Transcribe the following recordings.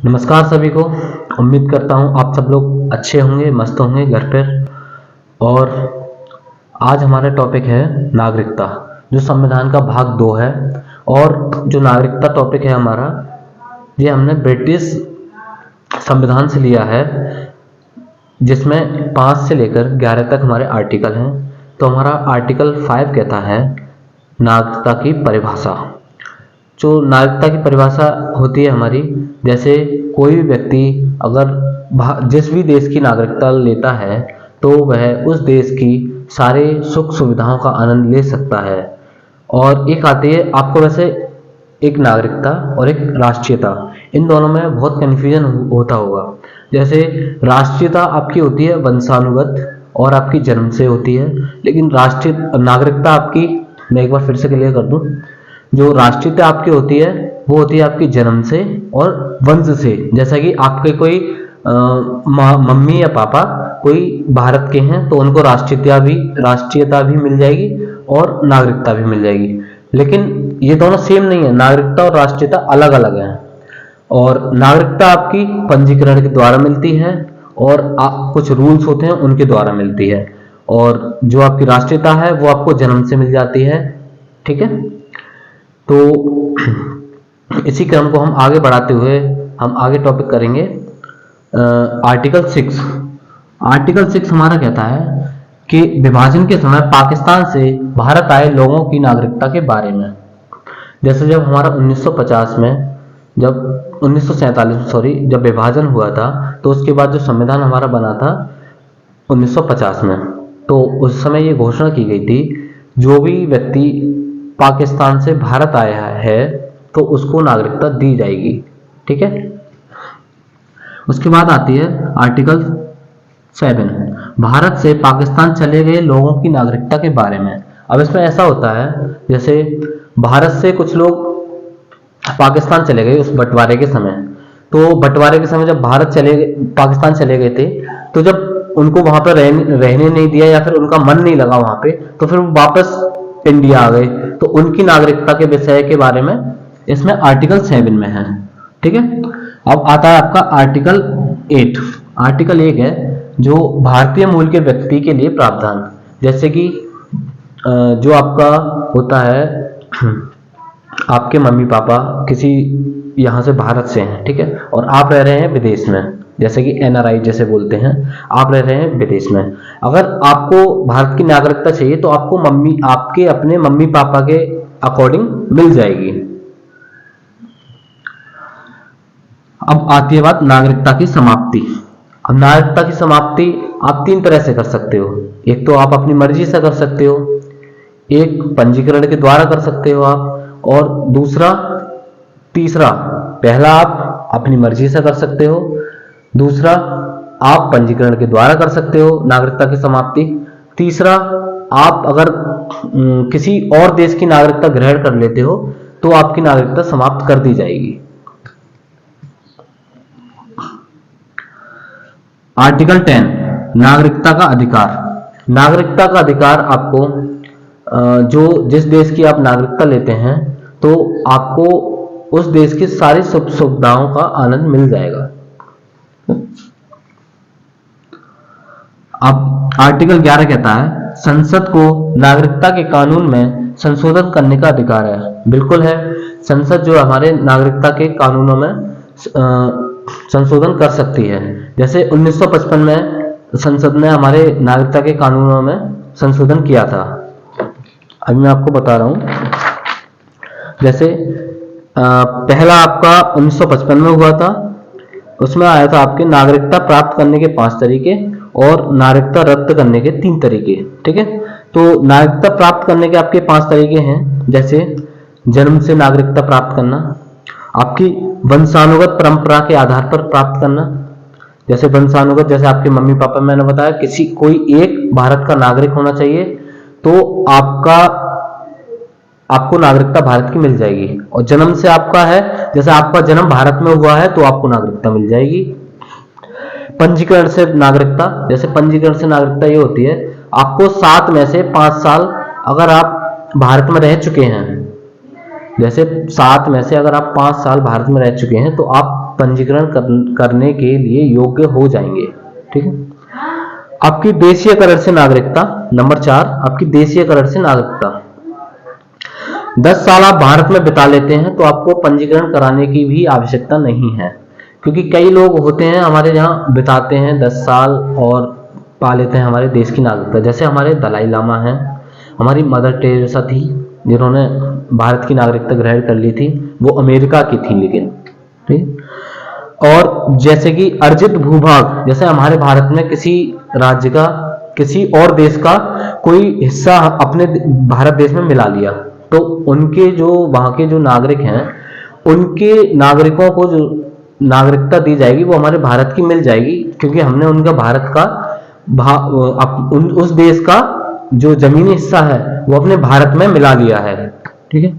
नमस्कार सभी को। उम्मीद करता हूँ आप सब लोग अच्छे होंगे, मस्त होंगे घर पर। और आज हमारा टॉपिक है नागरिकता, जो संविधान का भाग 2 है। और जो नागरिकता टॉपिक है हमारा, ये हमने ब्रिटिश संविधान से लिया है, जिसमें 5 से लेकर 11 तक हमारे आर्टिकल हैं। तो हमारा आर्टिकल 5 कहता है नागरिकता की परिभाषा। जो नागरिकता की परिभाषा होती है हमारी, जैसे कोई भी व्यक्ति अगर जिस भी देश की नागरिकता लेता है तो वह उस देश की सारे सुख सुविधाओं का आनंद ले सकता है। और एक आती है आपको, वैसे एक नागरिकता और एक राष्ट्रीयता, इन दोनों में बहुत कन्फ्यूजन होता होगा। जैसे राष्ट्रीयता आपकी होती है वंशानुगत और आपकी जन्म से होती है, लेकिन राष्ट्रीय नागरिकता आपकी, मैं एक बार फिर से क्लियर कर दूं, जो राष्ट्रीयता आपकी होती है वो होती है आपकी जन्म से और वंश से। जैसा कि आपके कोई मम्मी या पापा कोई भारत के हैं तो उनको राष्ट्रीयता भी मिल जाएगी और नागरिकता भी मिल जाएगी। लेकिन ये दोनों सेम नहीं है, नागरिकता और राष्ट्रीयता अलग अलग है। और नागरिकता आपकी पंजीकरण के द्वारा मिलती है और कुछ रूल्स होते हैं उनके द्वारा मिलती है। और जो आपकी राष्ट्रीयता है वो आपको जन्म से मिल जाती है। ठीक है, तो इसी क्रम को हम आगे बढ़ाते हुए हम आगे टॉपिक करेंगे आर्टिकल 6। आर्टिकल 6 हमारा कहता है कि विभाजन के समय पाकिस्तान से भारत आए लोगों की नागरिकता के बारे में। जैसे जब हमारा 1950 में, जब 1947 सॉरी, जब विभाजन हुआ था तो उसके बाद जो संविधान हमारा बना था 1950 में, तो उस समय ये घोषणा की गई थी जो भी व्यक्ति पाकिस्तान से भारत आया है तो उसको नागरिकता दी जाएगी। ठीक है, उसके बाद आती है आर्टिकल 7, भारत से पाकिस्तान चले गए लोगों की नागरिकता के बारे में। अब इसमें ऐसा होता है, जैसे भारत से कुछ लोग पाकिस्तान चले गए उस बंटवारे के समय, तो बंटवारे के समय जब पाकिस्तान चले गए थे, तो जब उनको वहां पर रहने नहीं दिया या फिर उनका मन नहीं लगा वहां पे, तो फिर वापस इंडिया आ गए, तो उनकी नागरिकता के विषय के बारे में इसमें आर्टिकल 7 में है। ठीक है, अब आता है आपका आर्टिकल 8। आर्टिकल 1 है जो भारतीय मूल के व्यक्ति के लिए प्रावधान। जैसे कि जो आपका होता है, आपके मम्मी पापा किसी यहाँ से भारत से हैं, ठीक है, और आप रह रहे हैं विदेश में, जैसे कि NRI जैसे बोलते हैं, आप रह रहे हैं विदेश में। अगर आपको भारत की नागरिकता चाहिए तो आपको आपके अपने मम्मी पापा के अकॉर्डिंग मिल जाएगी। अब आती है बात नागरिकता की समाप्ति। अब नागरिकता की समाप्ति आप 3 तरह से कर सकते हो। एक तो आप अपनी मर्जी से कर सकते हो, एक पंजीकरण के द्वारा कर सकते हो आप, और तीसरा, पहला आप अपनी मर्जी से कर सकते हो, दूसरा आप पंजीकरण के द्वारा कर सकते हो नागरिकता की समाप्ति, तीसरा आप अगर किसी और देश की नागरिकता ग्रहण कर लेते हो तो आपकी नागरिकता समाप्त कर दी जाएगी। आर्टिकल 10, नागरिकता का अधिकार। नागरिकता का अधिकार आपको जिस देश की आप नागरिकता लेते हैं तो आपको उस देश की सारी सुख सुविधाओं का आनंद मिल जाएगा। अब आर्टिकल 11 कहता है संसद को नागरिकता के कानून में संशोधन करने का अधिकार है। बिल्कुल है, संसद जो हमारे नागरिकता के कानूनों में संशोधन कर सकती है। जैसे 1955 में संसद ने हमारे नागरिकता के कानूनों में संशोधन किया था। अभी मैं आपको बता रहा हूं, जैसे पहला आपका 1955 में हुआ था, उसमें आया था आपके नागरिकता प्राप्त करने के 5 तरीके और नागरिकता रद्द करने के 3 तरीके। ठीक है, तो नागरिकता प्राप्त करने के आपके 5 तरीके हैं, जैसे जन्म से नागरिकता प्राप्त करना, आपकी वंशानुगत परंपरा के आधार पर प्राप्त करना। जैसे वंशानुगत, जैसे आपके मम्मी पापा, मैंने बताया कोई एक भारत का नागरिक होना चाहिए तो आपको नागरिकता भारत की मिल जाएगी। और जन्म से आपका है, जैसे आपका जन्म भारत में हुआ है तो आपको नागरिकता मिल जाएगी। पंजीकरण से नागरिकता, जैसे पंजीकरण से नागरिकता ये होती है आपको 7 में से 5 साल अगर आप भारत में रह चुके हैं, जैसे 7 में से अगर आप 5 साल भारत में रह चुके हैं तो आप पंजीकरण करने के लिए योग्य हो जाएंगे। ठीक है। आपकी देशीयकरण से नागरिकता, नंबर 4 आपकी देशीयकरण से नागरिकता। 10 साल आप भारत में बिता लेते हैं तो आपको पंजीकरण कराने की भी आवश्यकता नहीं है, क्योंकि कई लोग होते हैं हमारे यहाँ बिताते हैं 10 साल और पा लेते हैं हमारे देश की नागरिकता। जैसे हमारे दलाई लामा हैं, हमारी मदर टेरेसा थी जिन्होंने भारत की नागरिकता ग्रहण कर ली थी, वो अमेरिका की थी लेकिन, ठीक। और जैसे कि अर्जित भूभाग, जैसे हमारे भारत में किसी राज्य का, किसी और देश का कोई हिस्सा अपने भारत देश में मिला लिया, तो उनके जो वहां के जो नागरिक हैं, उनके नागरिकों को जो नागरिकता दी जाएगी वो हमारे भारत की मिल जाएगी, क्योंकि हमने उनका भारत का उस देश का जो जमीनी हिस्सा है वो अपने भारत में मिला लिया है। ठीक है।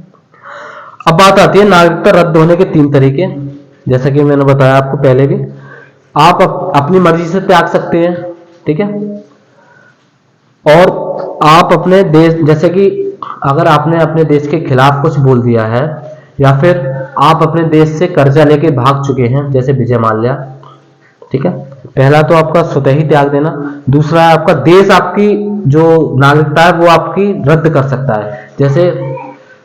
अब बात आती है नागरिकता रद्द होने के 3 तरीके। जैसा कि मैंने बताया आपको पहले भी, आप अपनी मर्जी से त्याग सकते हैं। ठीक है। और आप अपने देश, जैसे कि अगर आपने अपने देश के खिलाफ कुछ बोल दिया है, या फिर आप अपने देश से कर्जा लेके भाग चुके हैं, जैसे विजय माल्या। ठीक है। पहला तो आपका स्वतः ही त्याग देना, दूसरा है आपका देश आपकी जो नागरिकता है वो आपकी रद्द कर सकता है। जैसे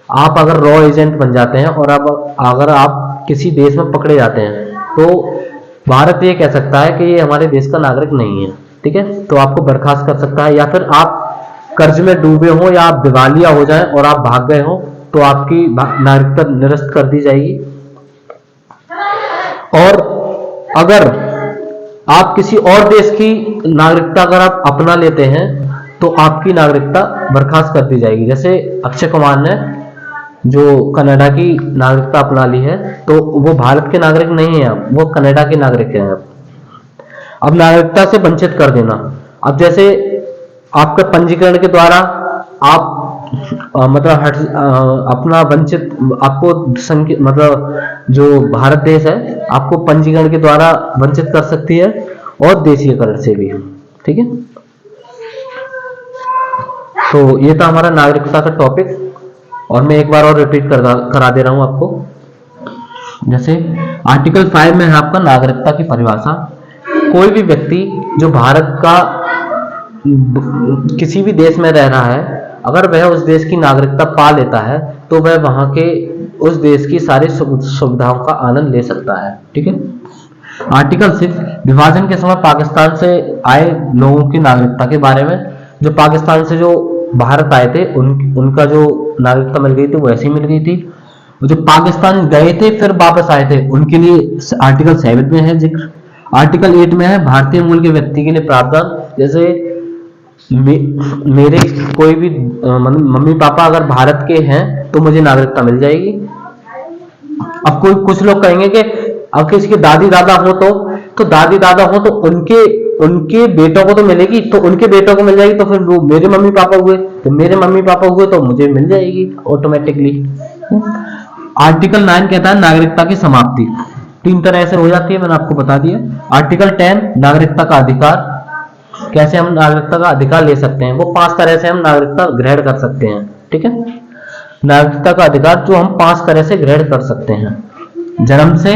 आप अगर रॉ एजेंट बन जाते हैं और अब अगर आप किसी देश में पकड़े जाते हैं, तो भारत ये कह सकता है कि ये हमारे देश का नागरिक नहीं है। ठीक है। तो आपको बर्खास्त कर सकता है, या फिर आप कर्ज में डूबे हो या आप दिवालिया हो जाएं और आप भाग गए हो तो आपकी नागरिकता निरस्त कर दी जाएगी। और अगर आप किसी और देश की नागरिकता अगर आप अपना लेते हैं तो आपकी नागरिकता बर्खास्त कर दी जाएगी। जैसे अक्षय कुमार ने जो कनाडा की नागरिकता अपना ली है, तो वो भारत के नागरिक नहीं है, अब वो कनाडा के नागरिक हैं। अब नागरिकता से वंचित कर देना, अब जैसे आपके पंजीकरण के द्वारा आप अपना वंचित, आपको मतलब जो भारत देश है आपको पंजीकरण के द्वारा वंचित कर सकती है, और देशीयकरण से भी। ठीक है। तो ये था हमारा नागरिकता का टॉपिक, और मैं एक बार और रिपीट करा दे रहा हूं आपको। जैसे आर्टिकल 5 में है आपका नागरिकता की परिभाषा। कोई भी व्यक्ति जो भारत का किसी भी देश में रह रहा है, अगर वह उस देश की नागरिकता पा लेता है तो वह वहां के उस देश की सारी सुविधाओं का आनंद ले सकता है। ठीक है। आर्टिकल 6 विभाजन के समय पाकिस्तान से आए लोगों की नागरिकता के बारे में। जो पाकिस्तान से जो भारत आए थे उनका जो नागरिकता मिल गई थी वो ऐसी मिल गई थी। जो पाकिस्तान गए थे फिर वापस आए थे उनके लिए आर्टिकल 7 में है जिक्र। आर्टिकल 8 में है भारतीय मूल के व्यक्ति के लिए प्रावधान। जैसे मेरे कोई भी मम्मी पापा अगर भारत के हैं तो मुझे नागरिकता मिल जाएगी। अब कुछ लोग कहेंगे कि अब किसी के दादी दादा हो तो दादी दादा हो तो उनके बेटों को तो मिलेगी, तो उनके बेटों को मिल जाएगी, तो फिर वो मेरे मम्मी पापा हुए तो मेरे मम्मी पापा हुए तो मुझे मिल जाएगी ऑटोमेटिकली। आर्टिकल 9 कहता है नागरिकता की समाप्ति। 3 तरह से हो जाती है, मैंने आपको बता दिया। आर्टिकल 10 नागरिकता का अधिकार। कैसे हम नागरिकता का अधिकार ले सकते हैं, वो 5 तरह से हम नागरिकता ग्रहण कर सकते हैं। ठीक है। नागरिकता का अधिकार जो हम 5 तरह से ग्रहण कर सकते हैं: जन्म से,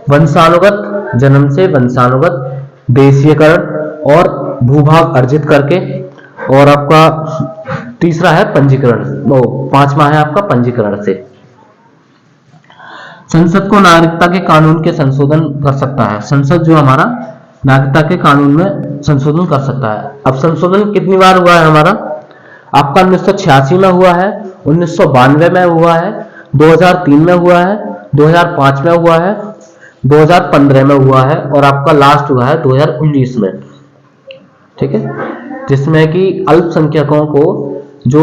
वंशानुगत, जन्म से वंशानुगत, देशीयकरण और भूभाग अर्जित करके, और आपका तीसरा है पंजीकरण, वो 5वां है आपका पंजीकरण से। संसद को नागरिकता के कानून के संशोधन कर सकता है। संसद जो हमारा नागरिकता के कानून में संशोधन कर सकता है। अब संशोधन कितनी बार हुआ है हमारा? आपका 1986 में हुआ है, 1992 में हुआ है, 2003 में हुआ है, 2005 में हुआ है, 2015 में हुआ है, और आपका लास्ट हुआ है 2019 में। ठीक है। जिसमें कि अल्पसंख्यकों को, जो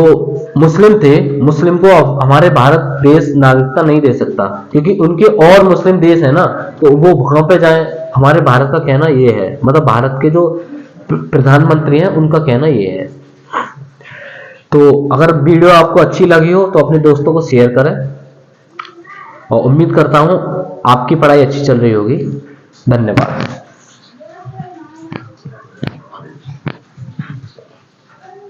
मुस्लिम थे, मुस्लिम को हमारे भारत देश नागरिकता नहीं दे सकता, क्योंकि उनके और मुस्लिम देश है ना, तो वो वहां पे जाएं। हमारे भारत का कहना ये है, मतलब भारत के जो प्रधानमंत्री हैं उनका कहना ये है। तो अगर वीडियो आपको अच्छी लगी हो तो अपने दोस्तों को शेयर करें, और उम्मीद करता हूं आपकी पढ़ाई अच्छी चल रही होगी। धन्यवाद।